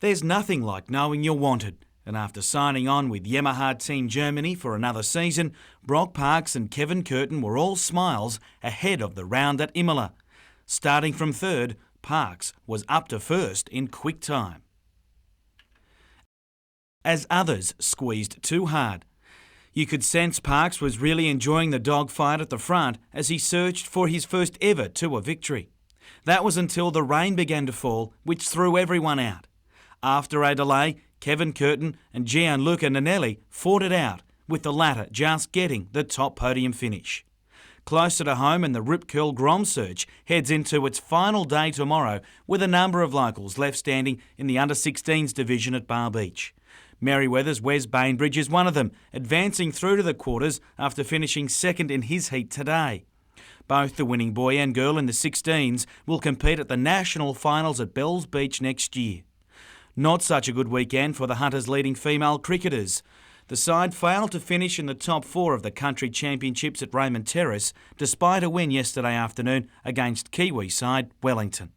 There's nothing like knowing you're wanted, and after signing on with Yamaha Team Germany for another season, Brock Parkes and Kevin Curtin were all smiles ahead of the round at Imola. Starting from third, Parkes was up to first in quick time. As others squeezed too hard, you could sense Parkes was really enjoying the dogfight at the front as he searched for his first ever tour victory. That was until the rain began to fall, which threw everyone out. After a delay, Kevin Curtin and Gianluca Nanelli fought it out, with the latter just getting the top podium finish. Closer to home, and the Rip Curl Grom Search heads into its final day tomorrow with a number of locals left standing in the under-16s division at Bar Beach. Merryweather's Wes Bainbridge is one of them, advancing through to the quarters after finishing second in his heat today. Both the winning boy and girl in the 16s will compete at the national finals at Bells Beach next year. Not such a good weekend for the Hunters' leading female cricketers. The side failed to finish in the top four of the country championships at Raymond Terrace, despite a win yesterday afternoon against Kiwi side Wellington.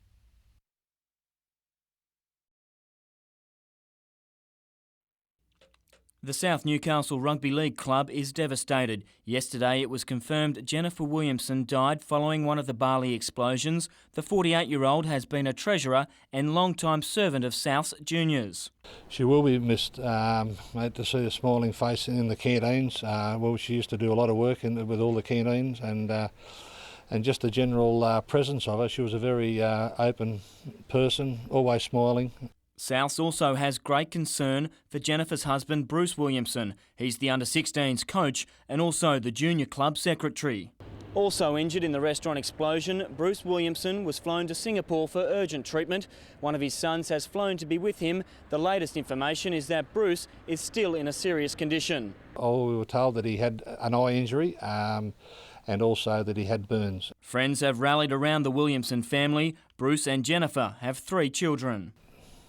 The South Newcastle Rugby League club is devastated. Yesterday it was confirmed Jennifer Williamson died following one of the Bali explosions. The 48-year-old has been a treasurer and long-time servant of South's juniors. She will be missed, mate, to see a smiling face in the canteens. Well, she used to do a lot of work with all the canteens and just the general presence of her. She was a very open person, always smiling. Souths also has great concern for Jennifer's husband, Bruce Williamson. He's the under-16s coach and also the junior club secretary. Also injured in the restaurant explosion, Bruce Williamson was flown to Singapore for urgent treatment. One of his sons has flown to be with him. The latest information is that Bruce is still in a serious condition. Oh, we were told that he had an eye injury and also that he had burns. Friends have rallied around the Williamson family. Bruce and Jennifer have 3 children.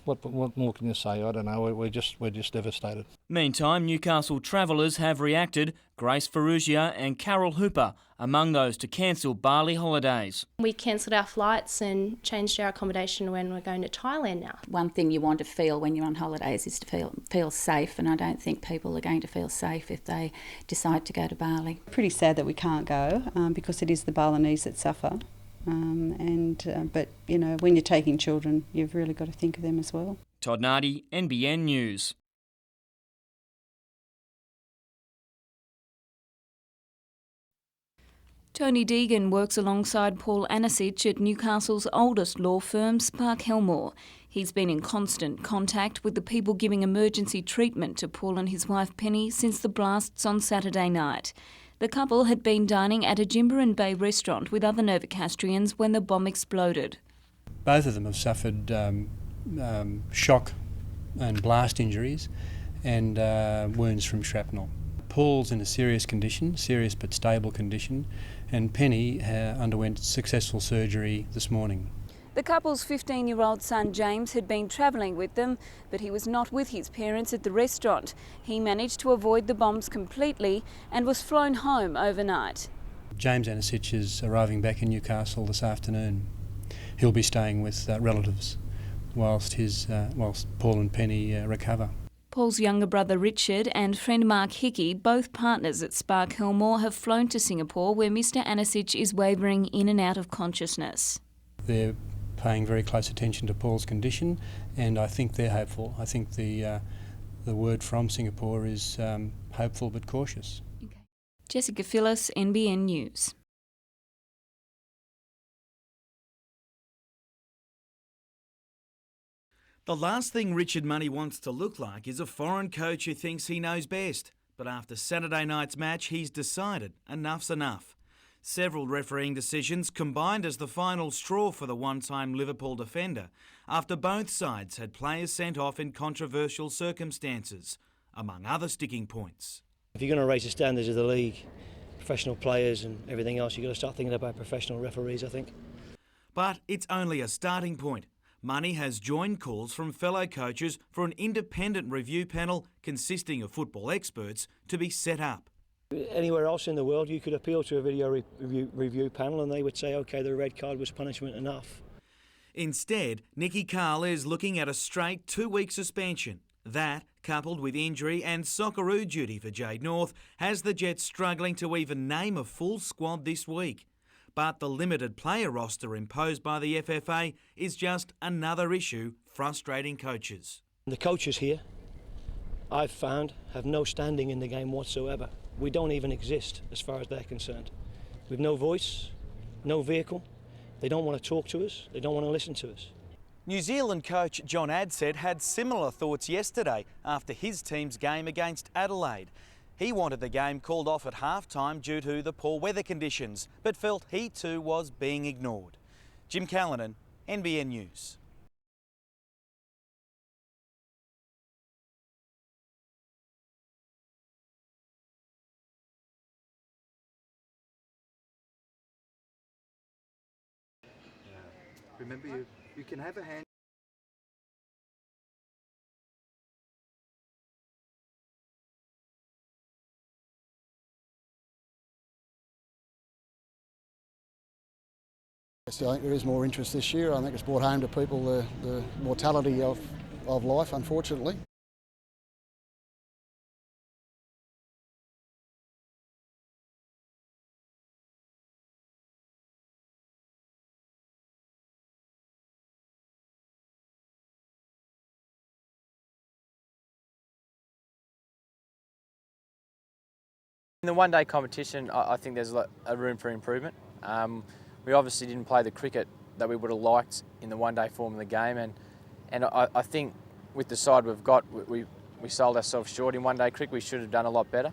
What more can you say? I don't know. We're just devastated. Meantime, Newcastle travellers have reacted. Grace Ferrugia and Carol Hooper among those to cancel Bali holidays. We cancelled our flights and changed our accommodation when we're going to Thailand now. One thing you want to feel when you're on holidays is to feel safe, and I don't think people are going to feel safe if they decide to go to Bali. Pretty sad that we can't go because it is the Balinese that suffer. But you know, when you're taking children, you've really got to think of them as well. Todd Nardi, NBN News. Tony Deegan works alongside Paul Anasich at Newcastle's oldest law firm, Spark Helmore. He's been in constant contact with the people giving emergency treatment to Paul and his wife Penny since the blasts on Saturday night. The couple had been dining at a Jimbaran Bay restaurant with other Novocastrians when the bomb exploded. Both of them have suffered shock and blast injuries and wounds from shrapnel. Paul's in a serious condition, serious but stable condition, and Penny underwent successful surgery this morning. The couple's 15-year-old son James had been travelling with them, but he was not with his parents at the restaurant. He managed to avoid the bombs completely and was flown home overnight. James Anasich is arriving back in Newcastle this afternoon. He'll be staying with relatives whilst Paul and Penny recover. Paul's younger brother Richard and friend Mark Hickey, both partners at Spark Helmore, have flown to Singapore where Mr Anasich is wavering in and out of consciousness. They're paying very close attention to Paul's condition, and I think they're hopeful. I think the word from Singapore is hopeful but cautious. Okay. Jessica Phyllis, NBN News. The last thing Richard Money wants to look like is a foreign coach who thinks he knows best. But after Saturday night's match, he's decided enough's enough. Several refereeing decisions combined as the final straw for the one-time Liverpool defender after both sides had players sent off in controversial circumstances, among other sticking points. If you're going to raise the standards of the league, professional players and everything else, you've got to start thinking about professional referees, I think. But it's only a starting point. Money has joined calls from fellow coaches for an independent review panel consisting of football experts to be set up. Anywhere else in the world you could appeal to a video review panel and they would say, OK, the red card was punishment enough. Instead, Nikki Carl is looking at a straight 2-week suspension. That, coupled with injury and Socceroo duty for Jade North, has the Jets struggling to even name a full squad this week. But the limited player roster imposed by the FFA is just another issue frustrating coaches. The coaches here, I've found, have no standing in the game whatsoever. We don't even exist as far as they're concerned. We've no voice, no vehicle. They don't want to talk to us. They don't want to listen to us. New Zealand coach John Adsett had similar thoughts yesterday after his team's game against Adelaide. He wanted the game called off at half-time due to the poor weather conditions, but felt he too was being ignored. Jim Callanan, NBN News. Remember, you can have a hand. I think there is more interest this year. I think it's brought home to people the mortality of life, unfortunately. In the one-day competition, I think there's a room for improvement. We obviously didn't play the cricket that we would have liked in the one-day form of the game, and I think with the side we've got, we sold ourselves short in one-day cricket. We should have done a lot better.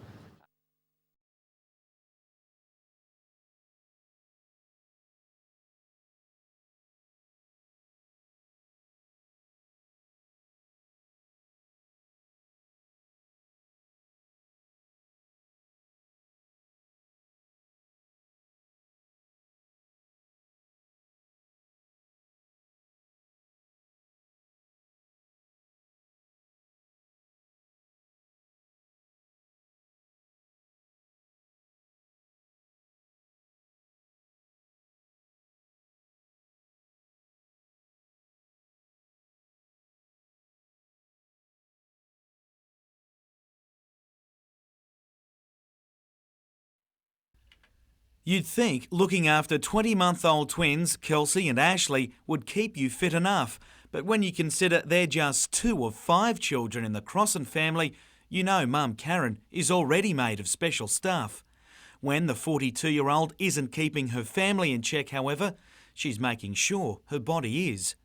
You'd think looking after 20-month-old twins, Kelsey and Ashley, would keep you fit enough. But when you consider they're just 2 of 5 children in the Crossan family, you know Mum Karen is already made of special stuff. When the 42-year-old isn't keeping her family in check, however, she's making sure her body is.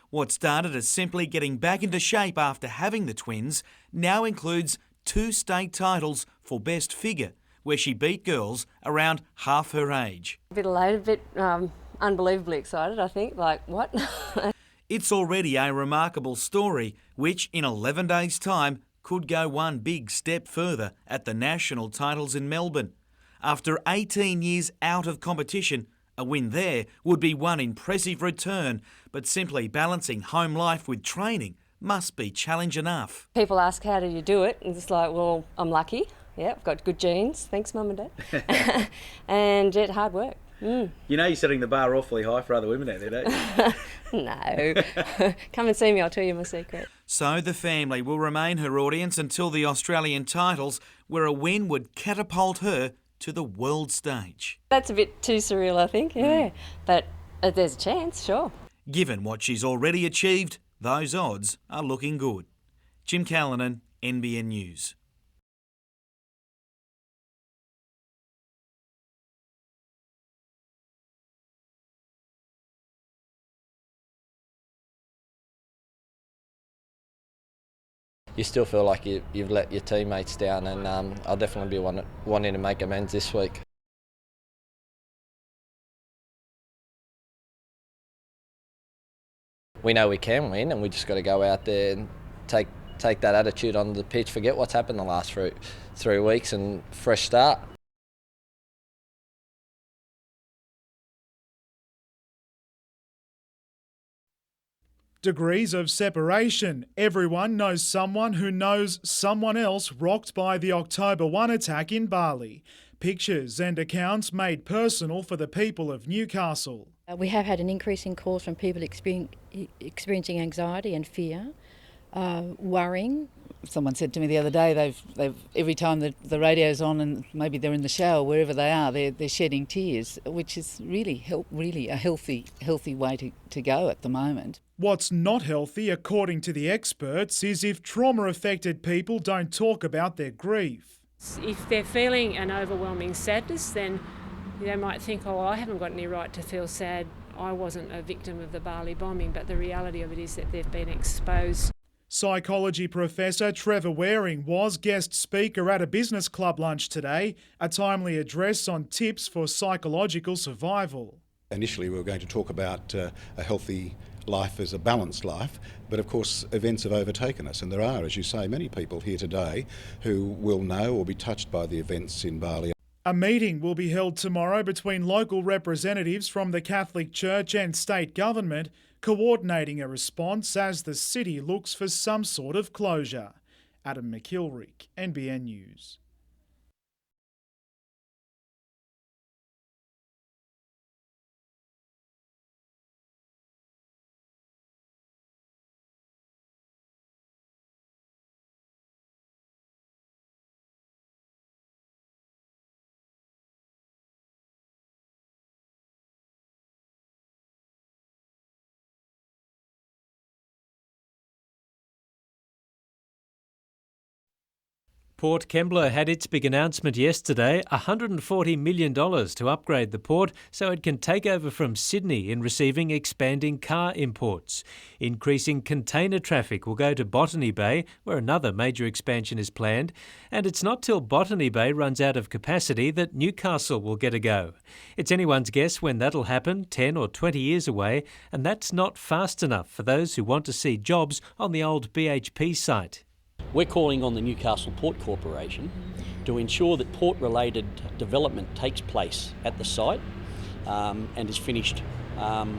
What started as simply getting back into shape after having the twins now includes 2 state titles for Best Figure, where she beat girls around half her age. A bit elated, a bit unbelievably excited, I think. Like, what? It's already a remarkable story, which in 11 days' time could go one big step further at the national titles in Melbourne. After 18 years out of competition, a win there would be one impressive return, but simply balancing home life with training must be challenge enough. People ask, how do you do it? And it's like, well, I'm lucky. Yeah, I've got good genes. Thanks, Mum and Dad. And hard work. You know you're setting the bar awfully high for other women out there, don't you? No. Come and see me, I'll tell you my secret. So the family will remain her audience until the Australian titles, where a win would catapult her to the world stage. That's a bit too surreal, I think, yeah. But there's a chance, sure. Given what she's already achieved, those odds are looking good. Jim Callanan, NBN News. You still feel like you've let your teammates down, and I'll definitely be wanting to make amends this week. We know we can win, and we just got to go out there and take that attitude on the pitch, forget what's happened the last 3 weeks, and fresh start. Degrees of separation. Everyone knows someone who knows someone else rocked by the October 1 attack in Bali. Pictures and accounts made personal for the people of Newcastle. We have had an increase in calls from people experiencing anxiety and fear, worrying. Someone said to me the other day they've every time the radio's on and maybe they're in the shower, wherever they are, they're shedding tears, which is really a healthy way to go at the moment. What's not healthy, according to the experts, is if trauma-affected people don't talk about their grief. If they're feeling an overwhelming sadness, then they might think, oh, I haven't got any right to feel sad. I wasn't a victim of the Bali bombing, but the reality of it is that they've been exposed. Psychology professor Trevor Waring was guest speaker at a business club lunch today, a timely address on tips for psychological survival. Initially we were going to talk about a healthy life as a balanced life, but of course events have overtaken us, and there are, as you say, many people here today who will know or be touched by the events in Bali. A meeting will be held tomorrow between local representatives from the Catholic Church and state government, coordinating a response as the city looks for some sort of closure. Adam McKilrick, NBN News. Port Kembla had its big announcement yesterday, $140 million to upgrade the port so it can take over from Sydney in receiving expanding car imports. Increasing container traffic will go to Botany Bay, where another major expansion is planned, and it's not till Botany Bay runs out of capacity that Newcastle will get a go. It's anyone's guess when that'll happen, 10 or 20 years away, and that's not fast enough for those who want to see jobs on the old BHP site. We're calling on the Newcastle Port Corporation to ensure that port-related development takes place at the site and is finished on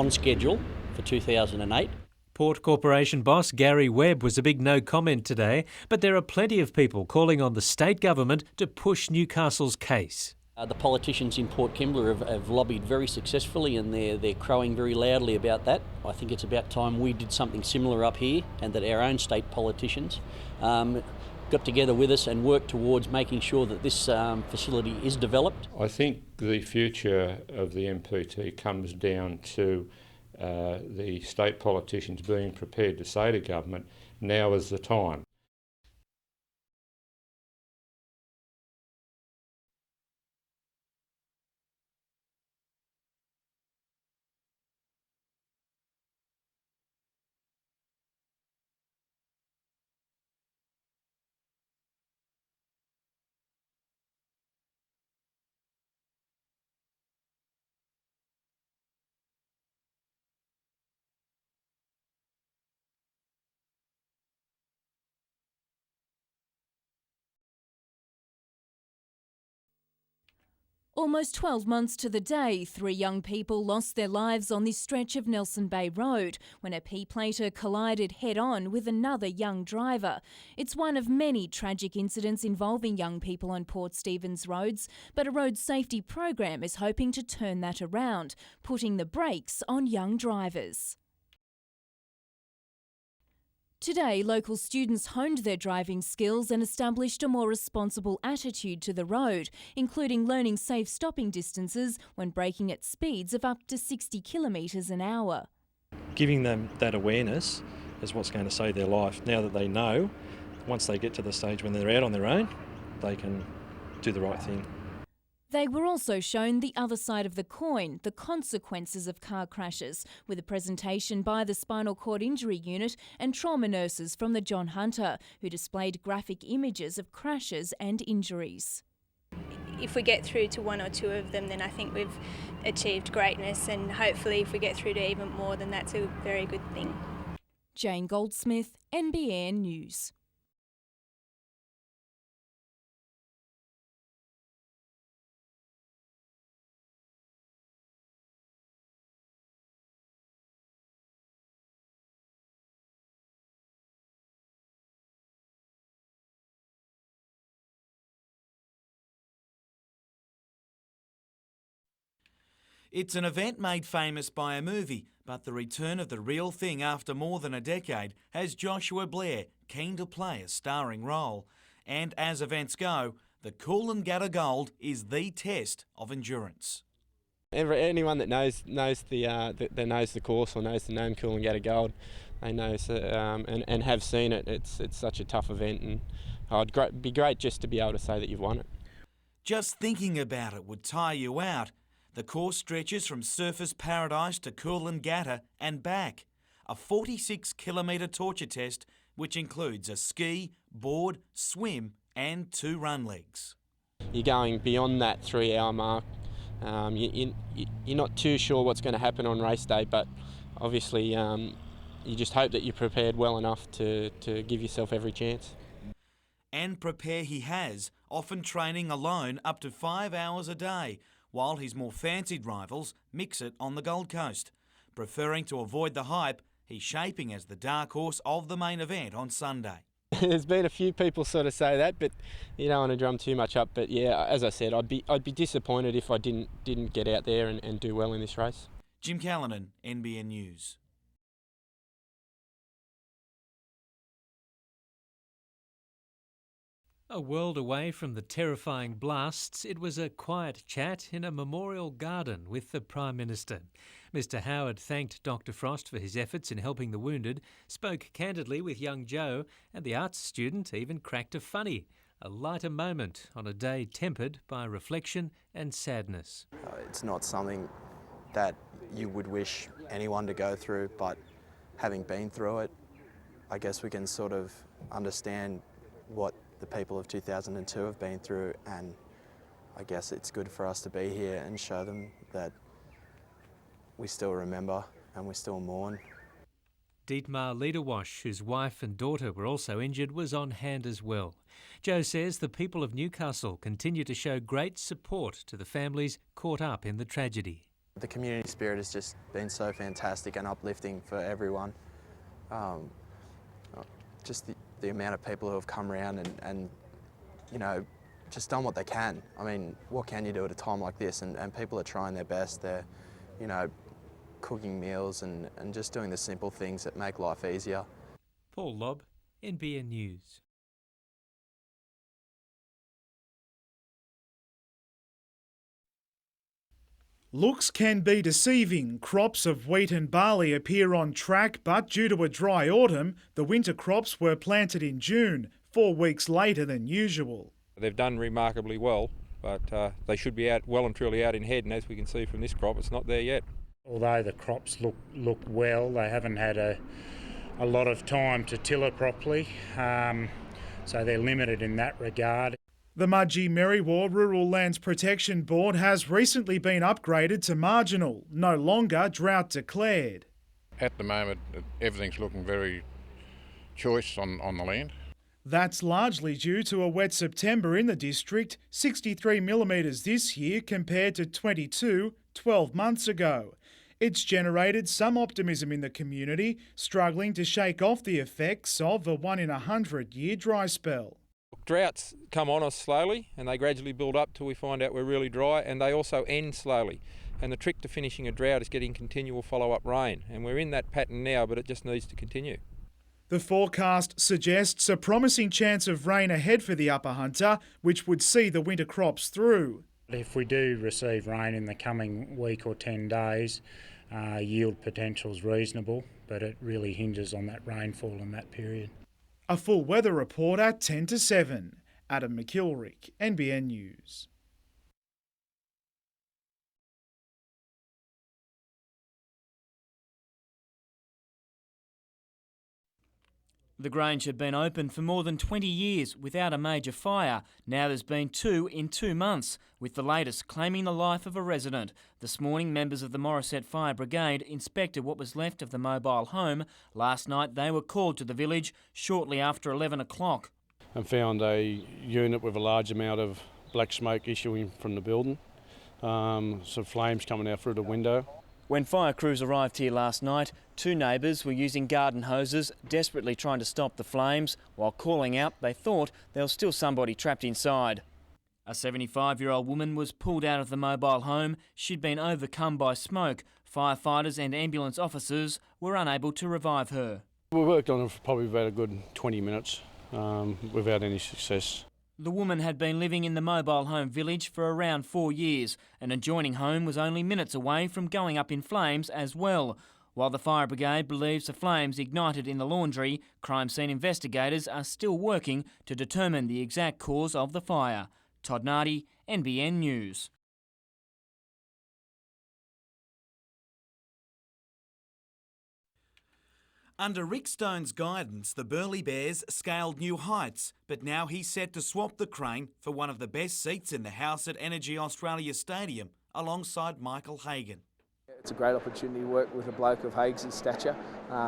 schedule for 2008. Port Corporation boss Gary Webb was a big no comment today, but there are plenty of people calling on the state government to push Newcastle's case. The politicians in Port Kembla have lobbied very successfully, and they're crowing very loudly about that. I think it's about time we did something similar up here, and that our own state politicians got together with us and worked towards making sure that this facility is developed. I think the future of the MPT comes down to the state politicians being prepared to say to government, now is the time. Almost 12 months to the day, 3 young people lost their lives on this stretch of Nelson Bay Road when a P-plater collided head-on with another young driver. It's one of many tragic incidents involving young people on Port Stephens roads, but a road safety program is hoping to turn that around, putting the brakes on young drivers. Today, local students honed their driving skills and established a more responsible attitude to the road, including learning safe stopping distances when braking at speeds of up to 60 kilometres an hour. Giving them that awareness is what's going to save their life. Now that they know, once they get to the stage when they're out on their own, they can do the right thing. They were also shown the other side of the coin, the consequences of car crashes, with a presentation by the Spinal Cord Injury Unit and trauma nurses from the John Hunter, who displayed graphic images of crashes and injuries. If we get through to 1 or 2 of them, then I think we've achieved greatness, and hopefully if we get through to even more, then that's a very good thing. Jane Goldsmith, NBN News. It's an event made famous by a movie, but the return of the real thing after more than a decade has Joshua Blair keen to play a starring role. And as events go, the Coolangatta Gold is the test of endurance. Anyone that knows the course or knows the name Coolangatta Gold, they know and have seen it. It's such a tough event, and it'd be great just to be able to say that you've won it. Just thinking about it would tire you out. The course stretches from Surfers Paradise to Coolangatta and back. A 46-kilometre torture test which includes a ski, board, swim and 2 run legs. You're going beyond that 3-hour mark. You're not too sure what's going to happen on race day, but obviously you just hope that you're prepared well enough to give yourself every chance. And prepare he has, often training alone up to 5 hours a day, while his more fancied rivals mix it on the Gold Coast. Preferring to avoid the hype, he's shaping as the dark horse of the main event on Sunday. There's been a few people sort of say that, but you don't want to drum too much up. But yeah, as I said, I'd be disappointed if I didn't get out there and do well in this race. Jim Callanan, NBN News. A world away from the terrifying blasts, it was a quiet chat in a memorial garden with the Prime Minister. Mr Howard thanked Dr Frost for his efforts in helping the wounded, spoke candidly with young Joe, and the arts student even cracked a funny. A lighter moment on a day tempered by reflection and sadness. It's not something that you would wish anyone to go through, but having been through it, I guess we can sort of understand what the people of 2002 have been through, and I guess it's good for us to be here and show them that we still remember and we still mourn. Dietmar Liederwasch, whose wife and daughter were also injured, was on hand as well. Joe says the people of Newcastle continue to show great support to the families caught up in the tragedy. The community spirit has just been so fantastic and uplifting for everyone. Just the amount of people who have come around and you know, just done what they can. I mean, what can you do at a time like this? And people are trying their best. They're, you know, cooking meals and just doing the simple things that make life easier. Paul Lobb, NBN News. Looks can be deceiving. Crops of wheat and barley appear on track, but due to a dry autumn, the winter crops were planted in June, 4 weeks later than usual. They've done remarkably well, but they should be out well and truly out in head, and as we can see from this crop, it's not there yet. Although the crops look well, they haven't had a lot of time to till it properly, so they're limited in that regard. The Mudgee Merriwa Rural Lands Protection Board has recently been upgraded to marginal, no longer drought declared. At the moment, everything's looking very choice on the land. That's largely due to a wet September in the district, 63 millimetres this year compared to 22 12 months ago. It's generated some optimism in the community, struggling to shake off the effects of a 1-in-100-year dry spell. Droughts come on us slowly and they gradually build up till we find out we're really dry, and they also end slowly. And the trick to finishing a drought is getting continual follow-up rain, and we're in that pattern now, but it just needs to continue. The forecast suggests a promising chance of rain ahead for the Upper Hunter, which would see the winter crops through. If we do receive rain in the coming week or 10 days, yield potential is reasonable, but it really hinges on that rainfall in that period. A full weather report at 10 to 7. Adam McKilrick, NBN News. The Grange had been open for more than 20 years without a major fire. Now there's been 2 in 2 months, with the latest claiming the life of a resident. This morning, members of the Morisset Fire Brigade inspected what was left of the mobile home. Last night, they were called to the village shortly after 11 o'clock. And found a unit with a large amount of black smoke issuing from the building. Some flames coming out through the window. When fire crews arrived here last night, 2 neighbours were using garden hoses, desperately trying to stop the flames. While calling out, they thought there was still somebody trapped inside. A 75-year-old woman was pulled out of the mobile home. She'd been overcome by smoke. Firefighters and ambulance officers were unable to revive her. We worked on it for probably about a good 20 minutes without any success. The woman had been living in the mobile home village for around 4 years. An adjoining home was only minutes away from going up in flames as well. While the fire brigade believes the flames ignited in the laundry, crime scene investigators are still working to determine the exact cause of the fire. Todd Nardi, NBN News. Under Rick Stone's guidance, the Burleigh Bears scaled new heights, but now he's set to swap the crane for one of the best seats in the house at Energy Australia Stadium, alongside Michael Hagan. It's a great opportunity to work with a bloke of Hague's stature.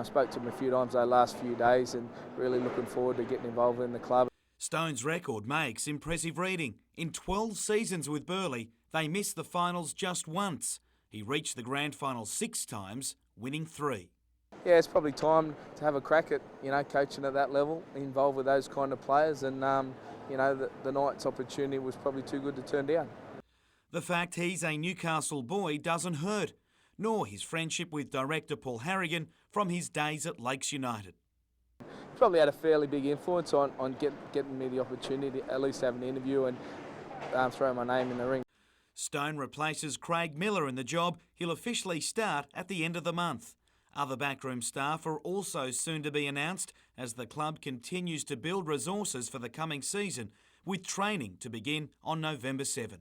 Spoke to him a few times over the last few days and really looking forward to getting involved in the club. Stone's record makes impressive reading. In 12 seasons with Burleigh, they missed the finals just once. He reached the grand final 6 times, winning 3. Yeah, it's probably time to have a crack at, coaching at that level, involved with those kind of players, and, the night's opportunity was probably too good to turn down. The fact he's a Newcastle boy doesn't hurt, nor his friendship with director Paul Harrigan from his days at Lakes United. Probably had a fairly big influence on getting me the opportunity to at least have an interview and throw my name in the ring. Stone replaces Craig Miller in the job. He'll officially start at the end of the month. Other backroom staff are also soon to be announced as the club continues to build resources for the coming season, with training to begin on November 7.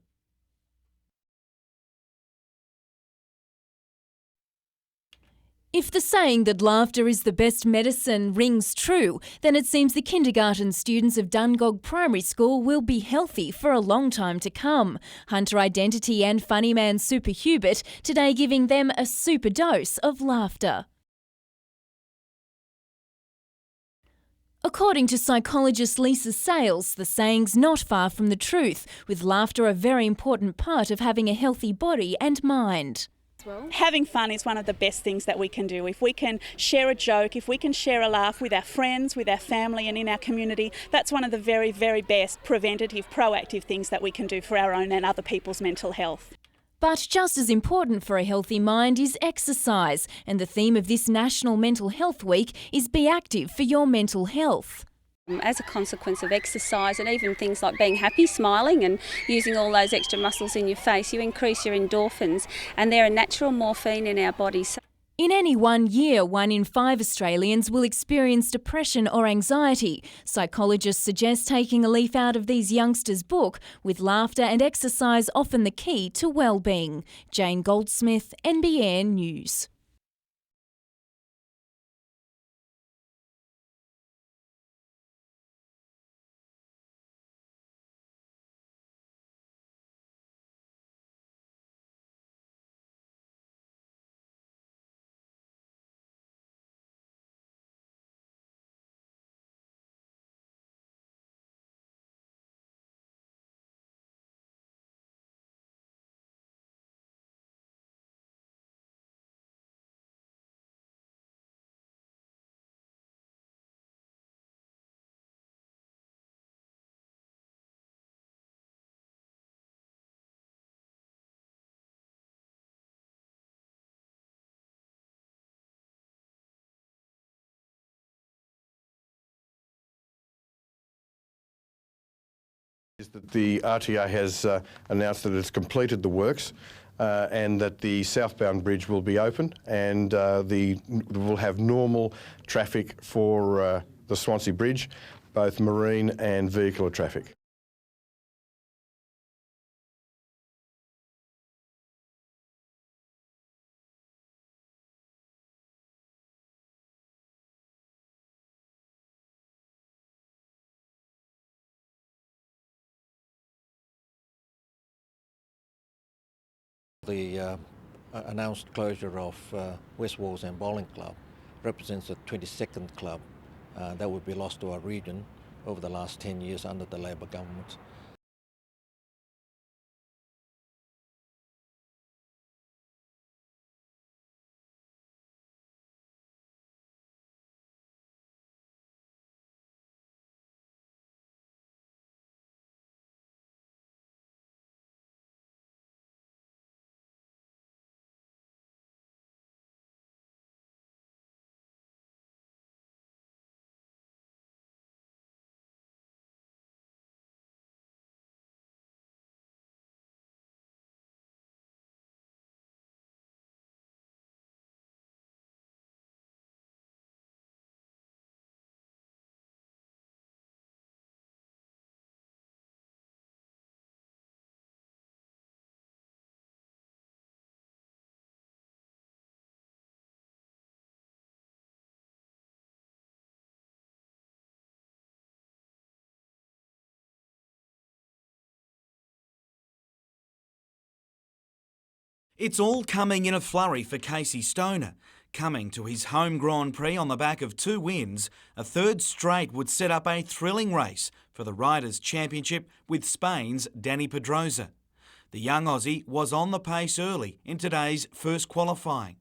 If the saying that laughter is the best medicine rings true, then it seems the kindergarten students of Dungog Primary School will be healthy for a long time to come. Hunter Identity and funny man Super Hubert today giving them a super dose of laughter. According to psychologist Lisa Sales, the saying's not far from the truth, with laughter a very important part of having a healthy body and mind. Having fun is one of the best things that we can do. If we can share a joke, if we can share a laugh with our friends, with our family and in our community, that's one of the very, very best preventative, proactive things that we can do for our own and other people's mental health. But just as important for a healthy mind is exercise, and the theme of this National Mental Health Week is Be Active for Your Mental Health. As a consequence of exercise and even things like being happy, smiling and using all those extra muscles in your face, you increase your endorphins, and they're a natural morphine in our bodies. In any 1 year, 1 in 5 Australians will experience depression or anxiety. Psychologists suggest taking a leaf out of these youngsters' book, with laughter and exercise often the key to well-being. Jane Goldsmith, NBN News. Is that the RTA has announced that it's completed the works and that the southbound bridge will be open, and we'll have normal traffic for the Swansea Bridge, both marine and vehicular traffic. The announced closure of West Walls and Bowling Club represents the 22nd club that would be lost to our region over the last 10 years under the Labor government. It's all coming in a flurry for Casey Stoner. Coming to his home Grand Prix on the back of 2 wins, a third straight would set up a thrilling race for the Riders' Championship with Spain's Danny Pedrosa. The young Aussie was on the pace early in today's first qualifying.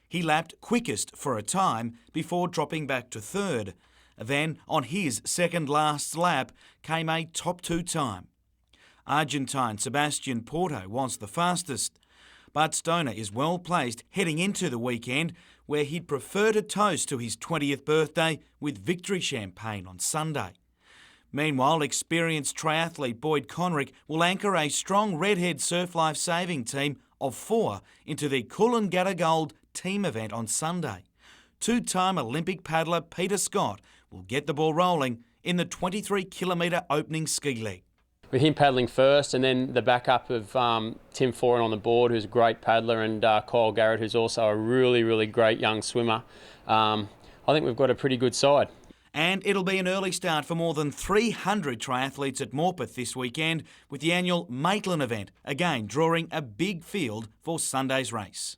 He lapped quickest for a time before dropping back to third. Then, on his second last lap, came a top 2 time. Argentine Sebastian Porto was the fastest. But Stoner is well placed heading into the weekend, where he'd prefer to toast to his 20th birthday with victory champagne on Sunday. Meanwhile, experienced triathlete Boyd Conrick will anchor a strong redhead surf life saving team of 4 into the Coolangatta Gold team event on Sunday. 2-time Olympic paddler Peter Scott will get the ball rolling in the 23-kilometre opening ski leg. With him paddling first, and then the backup of Tim Foran on the board, who's a great paddler, and Kyle Garrett, who's also a really, really great young swimmer, I think we've got a pretty good side. And it'll be an early start for more than 300 triathletes at Morpeth this weekend, with the annual Maitland event, again drawing a big field for Sunday's race.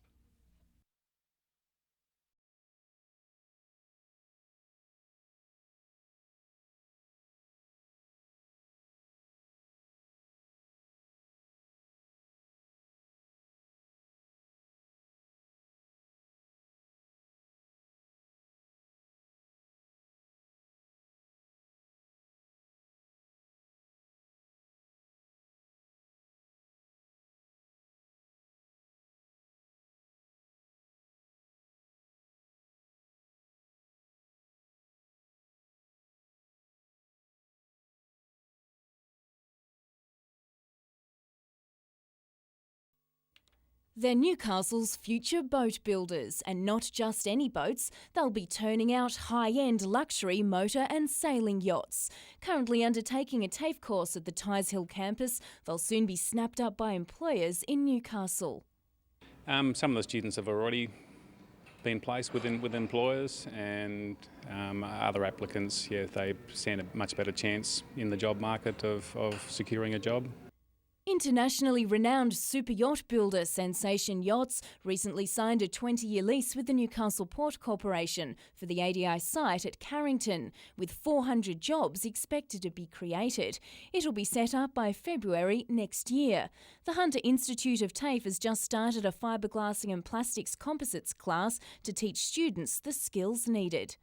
They're Newcastle's future boat builders, and not just any boats. They'll be turning out high-end luxury motor and sailing yachts. Currently undertaking a TAFE course at the Tyes Hill campus, they'll soon be snapped up by employers in Newcastle. Some of the students have already been placed with employers, and other applicants, they stand a much better chance in the job market of securing a job. Internationally renowned super yacht builder Sensation Yachts recently signed a 20-year lease with the Newcastle Port Corporation for the ADI site at Carrington, with 400 jobs expected to be created. It'll be set up by February next year. The Hunter Institute of TAFE has just started a fibreglassing and plastics composites class to teach students the skills needed.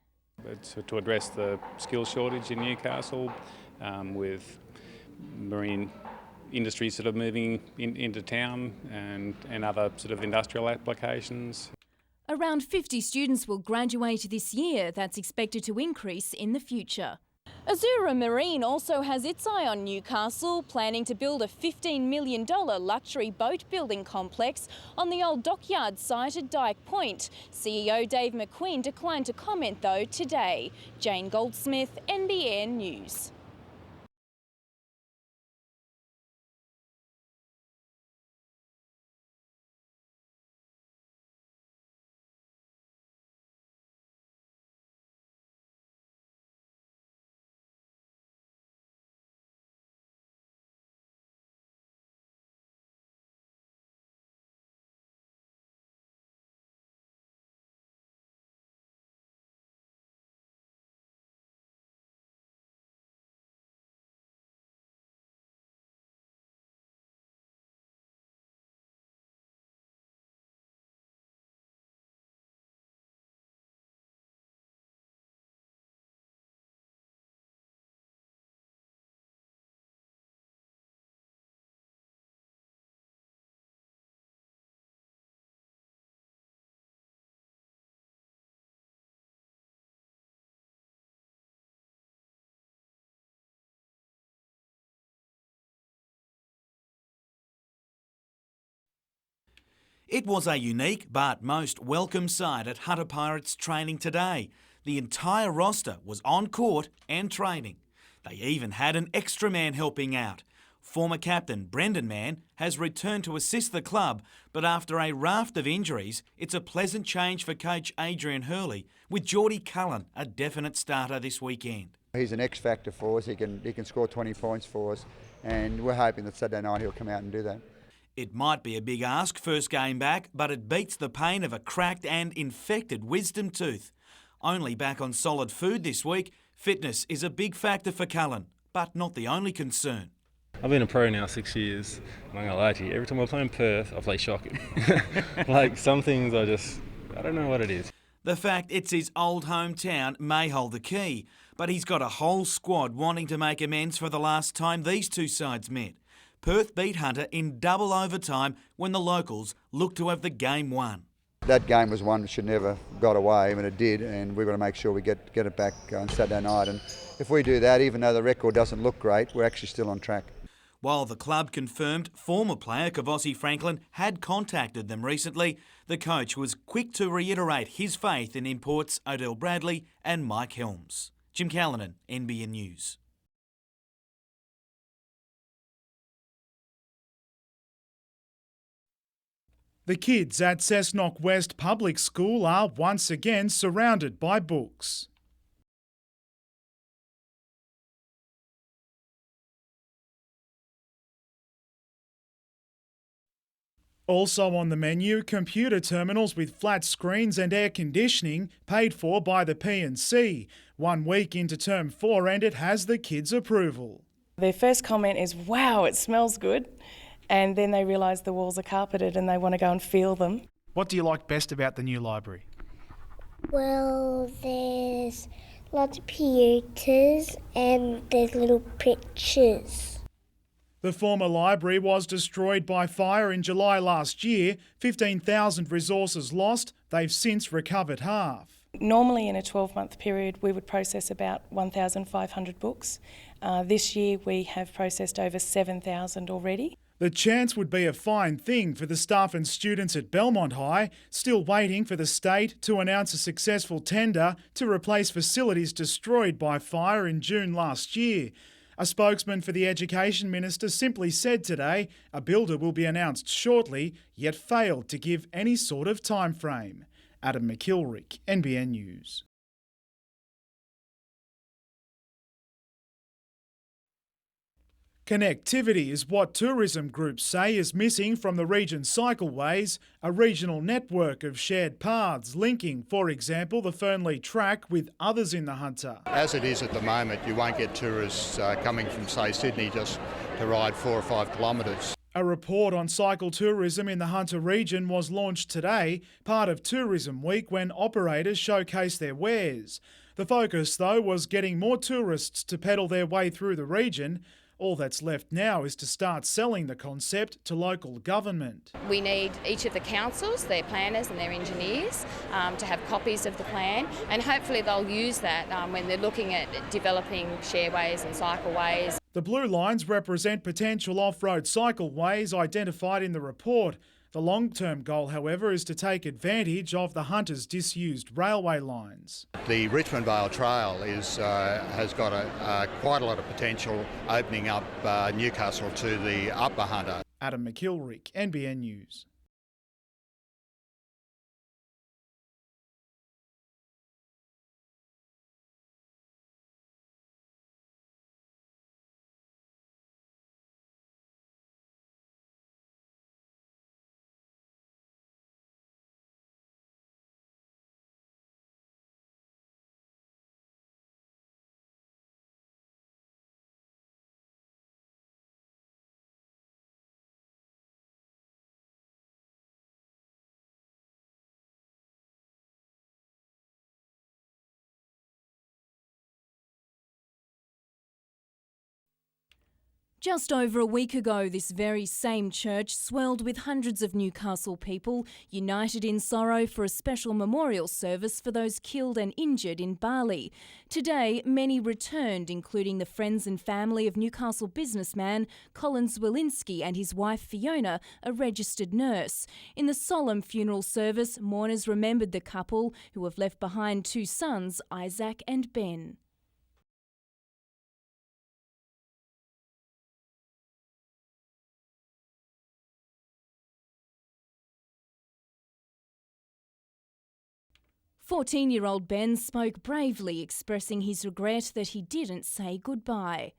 It's to address the skills shortage in Newcastle, with marine industries sort of moving into town and other sort of industrial applications. Around 50 students will graduate this year. That's expected to increase in the future. Azura Marine also has its eye on Newcastle, planning to build a $15 million luxury boat building complex on the old dockyard site at Dyke Point. CEO Dave McQueen declined to comment though today. Jane Goldsmith, NBN News. It was a unique but most welcome sight at Hunter Pirates training today. The entire roster was on court and training. They even had an extra man helping out. Former captain Brendan Mann has returned to assist the club, but after a raft of injuries, it's a pleasant change for coach Adrian Hurley, with Geordie Cullen a definite starter this weekend. He's an X factor for us. He can score 20 points for us, and we're hoping that Saturday night he'll come out and do that. It might be a big ask first game back, but it beats the pain of a cracked and infected wisdom tooth. Only back on solid food this week, fitness is a big factor for Cullen, but not the only concern. I've been a pro now 6 years, and I'm going to lie to you, every time I play in Perth, I play shocking. Like, some things I don't know what it is. The fact it's his old hometown may hold the key, but he's got a whole squad wanting to make amends for the last time these two sides met. Perth beat Hunter in double overtime when the locals looked to have the game won. That game was one that should never got away, and it did, and we've got to make sure we get it back on Saturday night. And if we do that, even though the record doesn't look great, we're actually still on track. While the club confirmed former player Kavosi Franklin had contacted them recently, the coach was quick to reiterate his faith in imports Odell Bradley and Mike Helms. Jim Callanan, NBN News. The kids at Cessnock West Public School are once again surrounded by books. Also on the menu, computer terminals with flat screens and air conditioning paid for by the P&C. 1 week into term 4 and it has the kids' approval. Their first comment is, wow, it smells good. And then they realise the walls are carpeted and they want to go and feel them. What do you like best about the new library? Well, there's lots of computers and there's little pictures. The former library was destroyed by fire in July last year. 15,000 resources lost. They've since recovered half. Normally in a 12-month period we would process about 1,500 books. This year we have processed over 7,000 already. The chance would be a fine thing for the staff and students at Belmont High, still waiting for the state to announce a successful tender to replace facilities destroyed by fire in June last year. A spokesman for the Education Minister simply said today a builder will be announced shortly, yet failed to give any sort of time frame. Adam McKilrick, NBN News. Connectivity is what tourism groups say is missing from the region's cycleways, a regional network of shared paths linking, for example, the Fernley Track with others in the Hunter. As it is at the moment, you won't get tourists coming from, say, Sydney just to ride 4 or 5 kilometres. A report on cycle tourism in the Hunter region was launched today, part of Tourism Week, when operators showcased their wares. The focus, though, was getting more tourists to pedal their way through the region. All that's left now is to start selling the concept to local government. We need each of the councils, their planners and their engineers, to have copies of the plan, and hopefully they'll use that when they're looking at developing shareways and cycleways. The blue lines represent potential off-road cycleways identified in the report. The long-term goal, however, is to take advantage of the Hunter's disused railway lines. The Richmond Vale Trail has got quite a lot of potential, opening up Newcastle to the Upper Hunter. Adam McKilrick, NBN News. Just over a week ago, this very same church swelled with hundreds of Newcastle people united in sorrow for a special memorial service for those killed and injured in Bali. Today, many returned, including the friends and family of Newcastle businessman Colin Zwilinski and his wife Fiona, a registered nurse. In the solemn funeral service, mourners remembered the couple who have left behind 2 sons, Isaac and Ben. "14-year-old Ben spoke bravely, expressing his regret that he didn't say goodbye.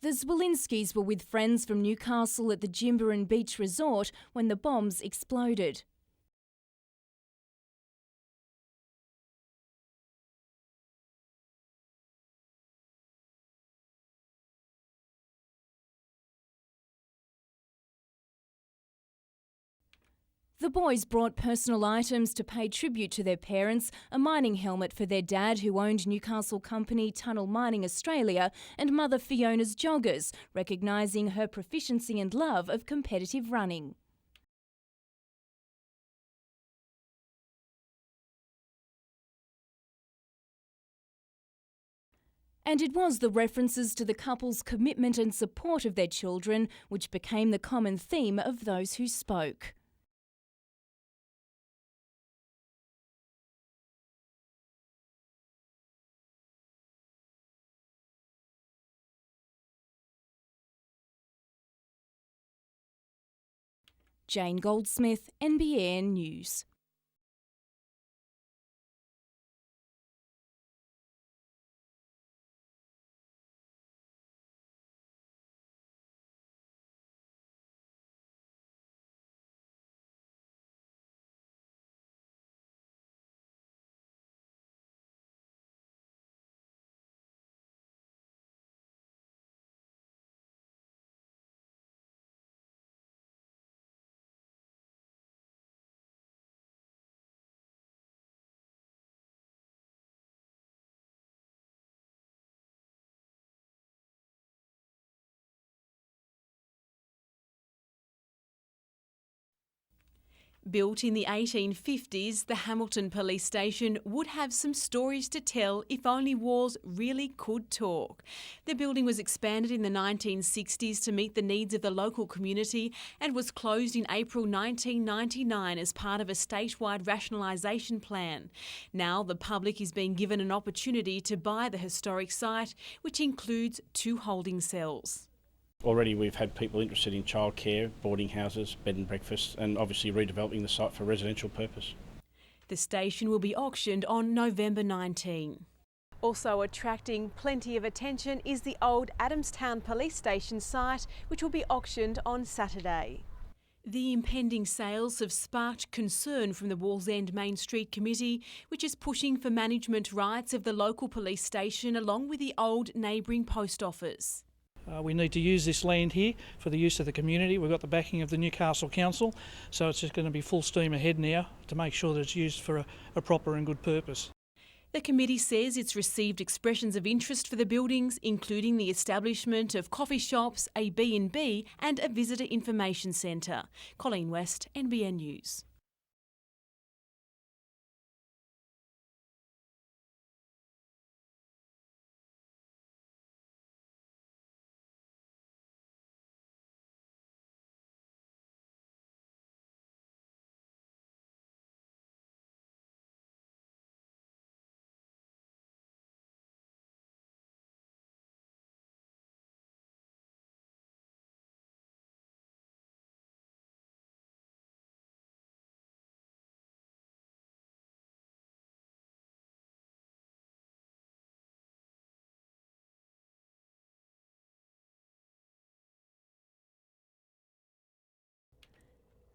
The Zwolinskis were with friends from Newcastle at the Jimbaran Beach Resort when the bombs exploded. The boys brought personal items to pay tribute to their parents, a mining helmet for their dad who owned Newcastle company Tunnel Mining Australia, and mother Fiona's joggers, recognising her proficiency and love of competitive running. And it was the references to the couple's commitment and support of their children which became the common theme of those who spoke. Jane Goldsmith, NBN News. Built in the 1850s, the Hamilton Police Station would have some stories to tell if only walls really could talk. The building was expanded in the 1960s to meet the needs of the local community and was closed in April 1999 as part of a statewide rationalisation plan. Now the public is being given an opportunity to buy the historic site, which includes 2 holding cells. Already we've had people interested in childcare, boarding houses, bed and breakfast, and obviously redeveloping the site for residential purpose. The station will be auctioned on November 19. Also attracting plenty of attention is the old Adamstown Police Station site, which will be auctioned on Saturday. The impending sales have sparked concern from the Wallsend Main Street Committee, which is pushing for management rights of the local police station along with the old neighbouring post office. We need to use this land here for the use of the community. We've got the backing of the Newcastle Council, so it's just going to be full steam ahead now to make sure that it's used for a proper and good purpose. The committee says it's received expressions of interest for the buildings, including the establishment of coffee shops, a B&B and a visitor information centre. Colleen West, NBN News.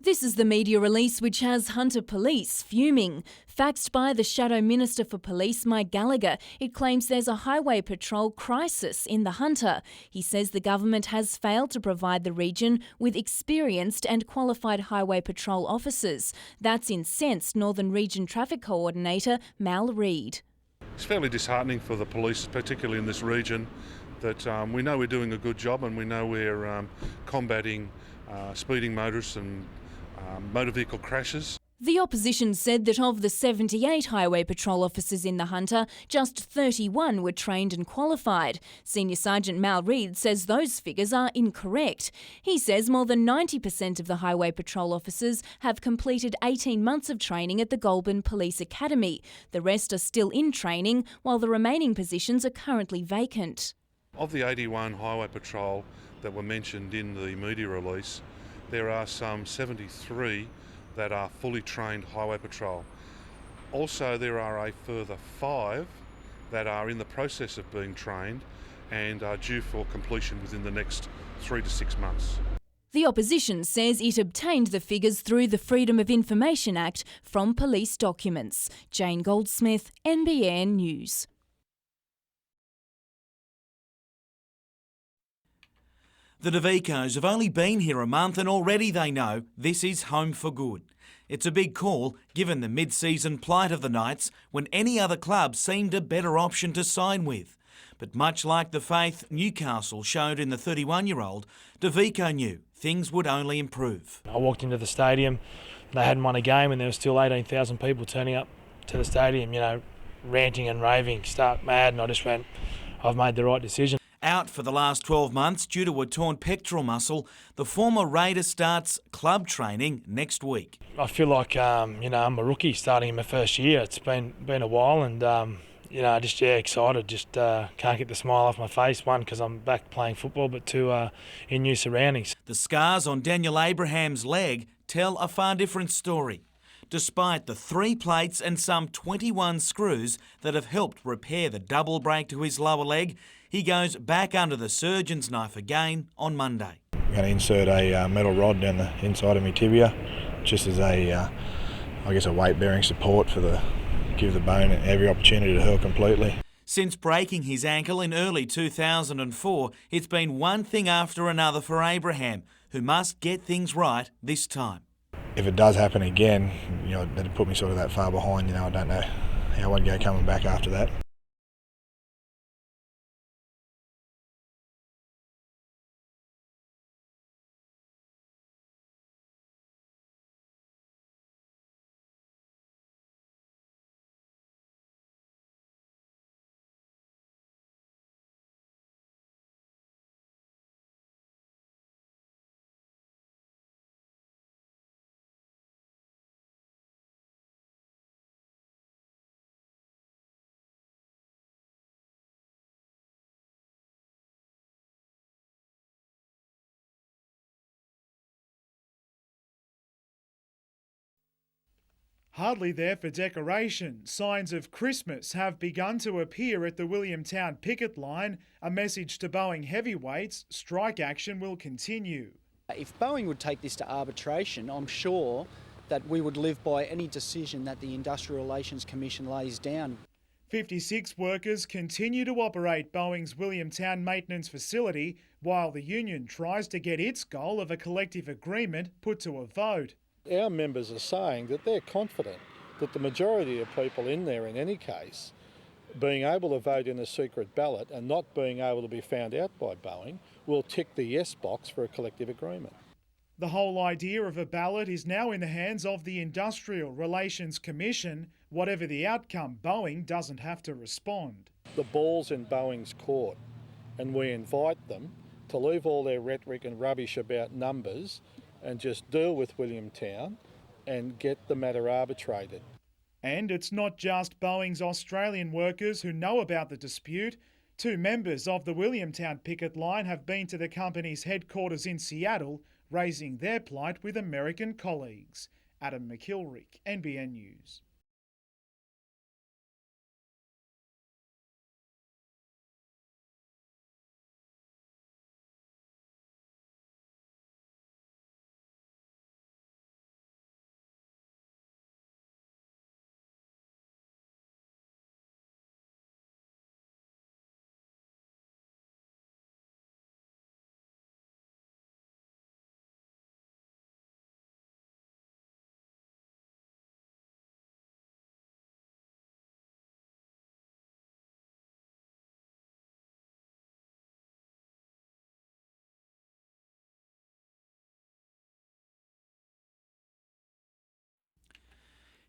This is the media release which has Hunter Police fuming. Faxed by the Shadow Minister for Police, Mike Gallagher, it claims there's a highway patrol crisis in the Hunter. He says the government has failed to provide the region with experienced and qualified highway patrol officers. That's incensed Northern Region Traffic Coordinator Mal Reid. It's fairly disheartening for the police, particularly in this region, that we know we're doing a good job and we know we're combating speeding motorists and motor vehicle crashes. The opposition said that of the 78 highway patrol officers in the Hunter, just 31 were trained and qualified. Senior Sergeant Mal Reid says those figures are incorrect. He says more than 90% of the highway patrol officers have completed 18 months of training at the Goulburn Police Academy. The rest are still in training, while the remaining positions are currently vacant. Of the 81 highway patrol that were mentioned in the media release, there are some 73 that are fully trained highway patrol. Also, there are a further 5 that are in the process of being trained, and are due for completion within the next 3 to 6 months. The opposition says it obtained the figures through the Freedom of Information Act from police documents. Jane Goldsmith, NBN News. The DeVicos have only been here a month and already they know this is home for good. It's a big call given the mid-season plight of the Knights when any other club seemed a better option to sign with. But much like the faith Newcastle showed in the 31-year-old, DeVico knew things would only improve. I walked into the stadium, they hadn't won a game and there were still 18,000 people turning up to the stadium, ranting and raving, stark mad, and I just went, I've made the right decision. Out for the last 12 months due to a torn pectoral muscle, the former Raider starts club training next week. I feel like, I'm a rookie starting in my first year. It's been a while and, excited. Just can't get the smile off my face, one, because I'm back playing football, but two, in new surroundings. The scars on Daniel Abraham's leg tell a far different story. Despite the 3 plates and some 21 screws that have helped repair the double break to his lower leg, he goes back under the surgeon's knife again on Monday. I'm going to insert a metal rod down the inside of my tibia, just as a weight-bearing support give the bone every opportunity to heal completely. Since breaking his ankle in early 2004, it's been one thing after another for Abraham, who must get things right this time. If it does happen again, that'd put me sort of that far behind. I don't know how I'd go coming back after that. Hardly there for decoration, signs of Christmas have begun to appear at the Williamtown picket line. A message to Boeing heavyweights, strike action will continue. If Boeing would take this to arbitration, I'm sure that we would live by any decision that the Industrial Relations Commission lays down. 56 workers continue to operate Boeing's Williamtown maintenance facility while the union tries to get its goal of a collective agreement put to a vote. Our members are saying that they're confident that the majority of people in there, in any case, being able to vote in a secret ballot and not being able to be found out by Boeing, will tick the yes box for a collective agreement. The whole idea of a ballot is now in the hands of the Industrial Relations Commission. Whatever the outcome, Boeing doesn't have to respond. The ball's in Boeing's court, and we invite them to leave all their rhetoric and rubbish about numbers and just deal with Williamtown and get the matter arbitrated. And it's not just Boeing's Australian workers who know about the dispute. 2 members of the Williamtown picket line have been to the company's headquarters in Seattle, raising their plight with American colleagues. Adam McKilrick, NBN News.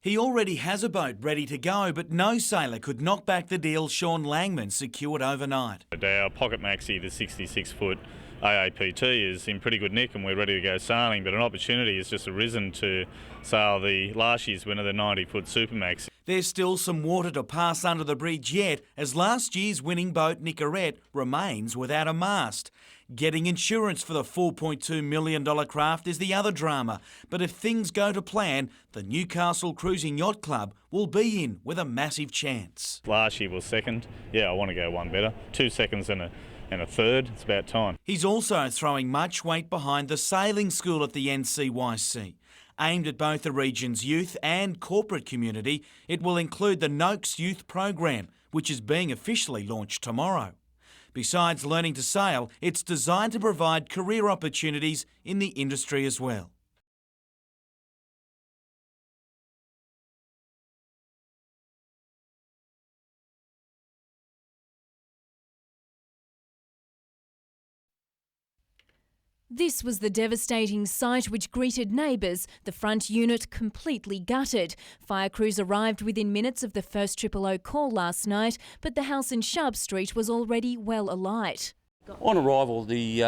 He already has a boat ready to go, but no sailor could knock back the deal Sean Langman secured overnight. Our Pocket Maxi, the 66-foot AAPT, is in pretty good nick and we're ready to go sailing, but an opportunity has just arisen to sail the last year's winner, the 90-foot Super Maxi. There's still some water to pass under the bridge yet, as last year's winning boat Nicorette remains without a mast. Getting insurance for the $4.2 million craft is the other drama, but if things go to plan, the Newcastle Cruising Yacht Club will be in with a massive chance. Last year was second. Yeah, I want to go one better. 2 seconds and a third. It's about time. He's also throwing much weight behind the sailing school at the NCYC. Aimed at both the region's youth and corporate community, it will include the Noakes Youth Program, which is being officially launched tomorrow. Besides learning to sail, it's designed to provide career opportunities in the industry as well. This was the devastating sight which greeted neighbours, the front unit completely gutted. Fire crews arrived within minutes of the first 000 call last night, but the house in Sharp Street was already well alight. On arrival, the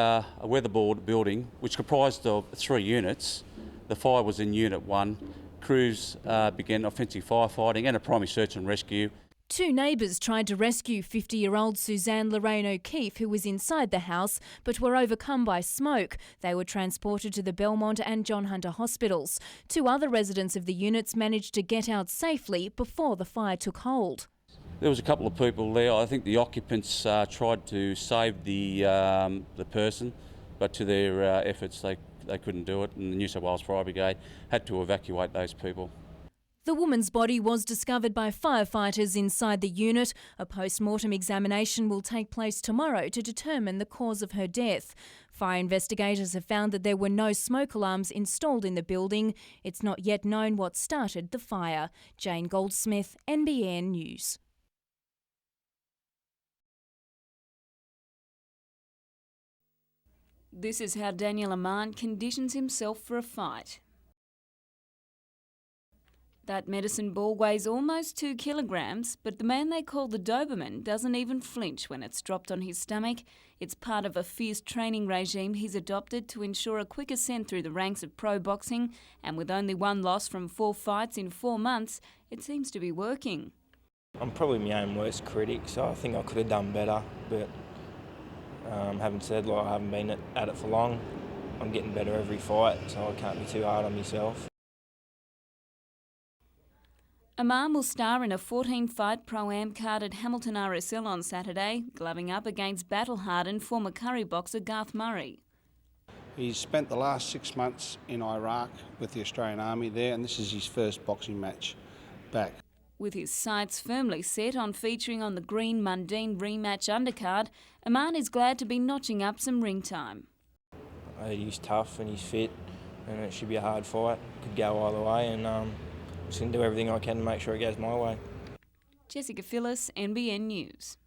weatherboard building, which comprised of 3 units, the fire was in Unit 1. Crews began offensive firefighting and a primary search and rescue. 2 neighbours tried to rescue 50-year-old Suzanne Lorraine O'Keefe, who was inside the house, but were overcome by smoke. They were transported to the Belmont and John Hunter hospitals. 2 other residents of the units managed to get out safely before the fire took hold. There was a couple of people there. I think the occupants tried to save the person, but to their efforts they couldn't do it, and the New South Wales Fire Brigade had to evacuate those people. The woman's body was discovered by firefighters inside the unit. A post-mortem examination will take place tomorrow to determine the cause of her death. Fire investigators have found that there were no smoke alarms installed in the building. It's not yet known what started the fire. Jane Goldsmith, NBN News. This is how Daniel Amman conditions himself for a fight. That medicine ball weighs almost 2 kilograms, but the man they call the Doberman doesn't even flinch when it's dropped on his stomach. It's part of a fierce training regime he's adopted to ensure a quick ascent through the ranks of pro boxing, and with only 1 loss from 4 fights in 4 months, it seems to be working. I'm probably my own worst critic, so I think I could have done better, but having said, I haven't been at it for long. I'm getting better every fight, so I can't be too hard on myself. Amman will star in a 14-fight Pro-Am card at Hamilton RSL on Saturday, gloving up against battle-hardened former curry boxer Garth Murray. He's spent the last 6 months in Iraq with the Australian Army there, and this is his first boxing match back. With his sights firmly set on featuring on the Green Mundine rematch undercard, Amman is glad to be notching up some ring time. He's tough and he's fit, and it should be a hard fight. Could go either way, and just going to do everything I can to make sure it goes my way. Jessica Phyllis, NBN News.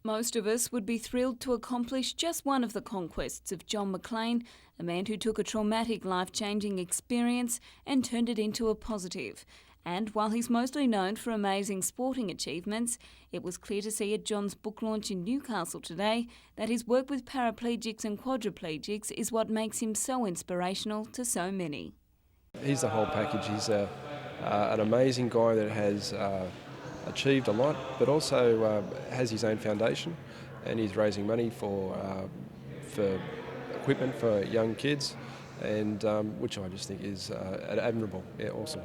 Most of us would be thrilled to accomplish just one of the conquests of John McLean, a man who took a traumatic, life-changing experience and turned it into a positive. And while he's mostly known for amazing sporting achievements, it was clear to see at John's book launch in Newcastle today that his work with paraplegics and quadriplegics is what makes him so inspirational to so many. He's the whole package. He's an amazing guy that has achieved a lot, but also has his own foundation, and he's raising money for equipment for young kids, and which I just think is admirable. Yeah, awesome.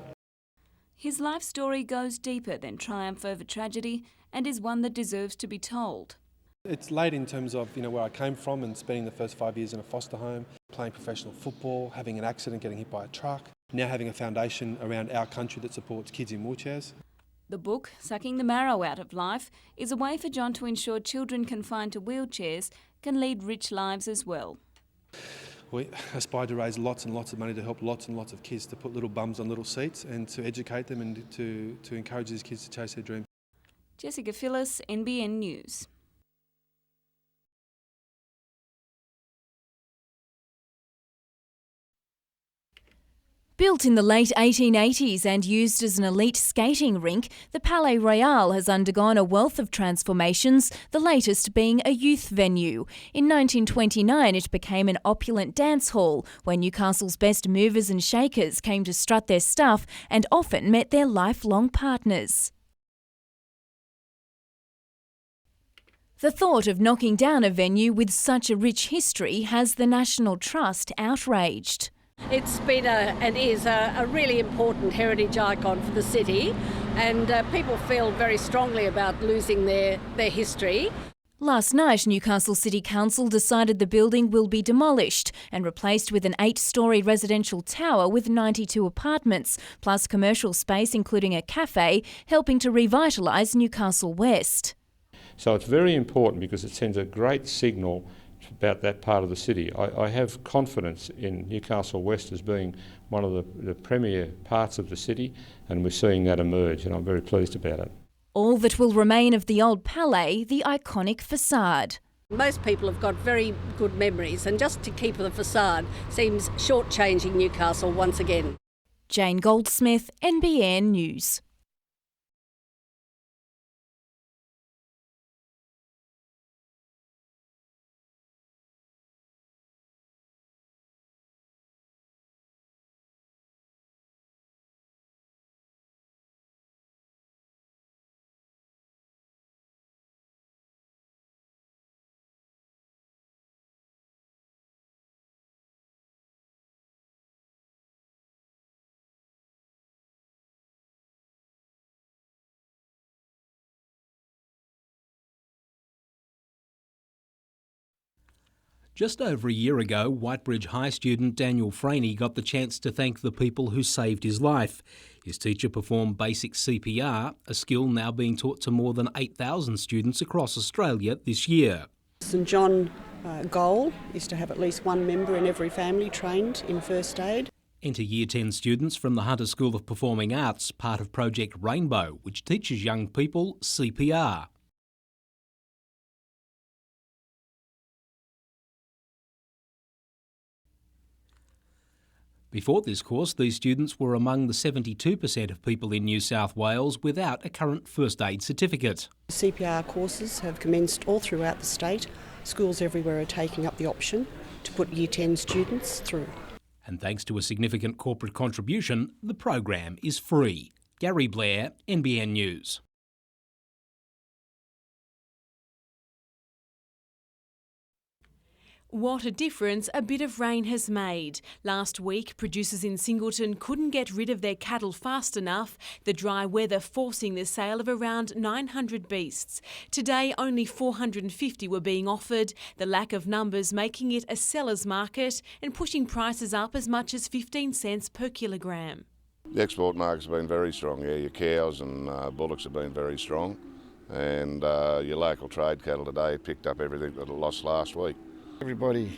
His life story goes deeper than triumph over tragedy and is one that deserves to be told. It's late in terms of where I came from and spending the first 5 years in a foster home, playing professional football, having an accident, getting hit by a truck, now having a foundation around our country that supports kids in wheelchairs. The book, Sucking the Marrow Out of Life, is a way for John to ensure children confined to wheelchairs can lead rich lives as well. We aspire to raise lots and lots of money to help lots and lots of kids, to put little bums on little seats and to educate them and to encourage these kids to chase their dreams. Jessica Phyllis, NBN News. Built in the late 1880s and used as an elite skating rink, the Palais Royal has undergone a wealth of transformations, the latest being a youth venue. In 1929, it became an opulent dance hall where Newcastle's best movers and shakers came to strut their stuff and often met their lifelong partners. The thought of knocking down a venue with such a rich history has the National Trust outraged. It's been and is a really important heritage icon for the city, and people feel very strongly about losing their history. Last night, Newcastle City Council decided the building will be demolished and replaced with an 8-storey residential tower with 92 apartments, plus commercial space including a cafe, helping to revitalise Newcastle West. So it's very important because it sends a great signal about that part of the city. I have confidence in Newcastle West as being one of the premier parts of the city, and we're seeing that emerge, and I'm very pleased about it. All that will remain of the old Palais, the iconic facade. Most people have got very good memories, and just to keep the facade seems shortchanging Newcastle once again. Jane Goldsmith, NBN News. Just over a year ago, Whitebridge High student Daniel Franey got the chance to thank the people who saved his life. His teacher performed basic CPR, a skill now being taught to more than 8,000 students across Australia this year. St John goal is to have at least one member in every family trained in first aid. Enter Year 10 students from the Hunter School of Performing Arts, part of Project Rainbow, which teaches young people CPR. Before this course, these students were among the 72% of people in New South Wales without a current first aid certificate. CPR courses have commenced all throughout the state. Schools everywhere are taking up the option to put Year 10 students through. And thanks to a significant corporate contribution, the program is free. Gary Blair, NBN News. What a difference a bit of rain has made. Last week, producers in Singleton couldn't get rid of their cattle fast enough, the dry weather forcing the sale of around 900 beasts. Today, only 450 were being offered, the lack of numbers making it a seller's market and pushing prices up as much as 15 cents per kilogram. The export market's been very strong, yeah. Your cows and bullocks have been very strong, and your local trade cattle today picked up everything that it lost last week. Everybody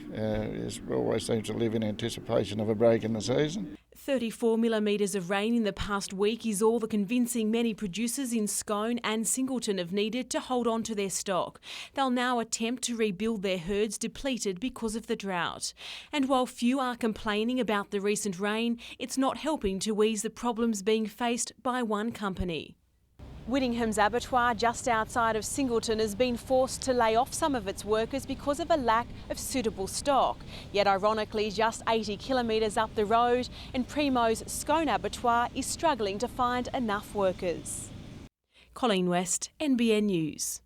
always seems to live in anticipation of a break in the season. 34 millimetres of rain in the past week is all the convincing many producers in Scone and Singleton have needed to hold on to their stock. They'll now attempt to rebuild their herds depleted because of the drought. And while few are complaining about the recent rain, it's not helping to ease the problems being faced by one company. Whittingham's abattoir just outside of Singleton has been forced to lay off some of its workers because of a lack of suitable stock. Yet ironically, just 80 kilometres up the road and Primo's Scone abattoir is struggling to find enough workers. Colleen West, NBN News.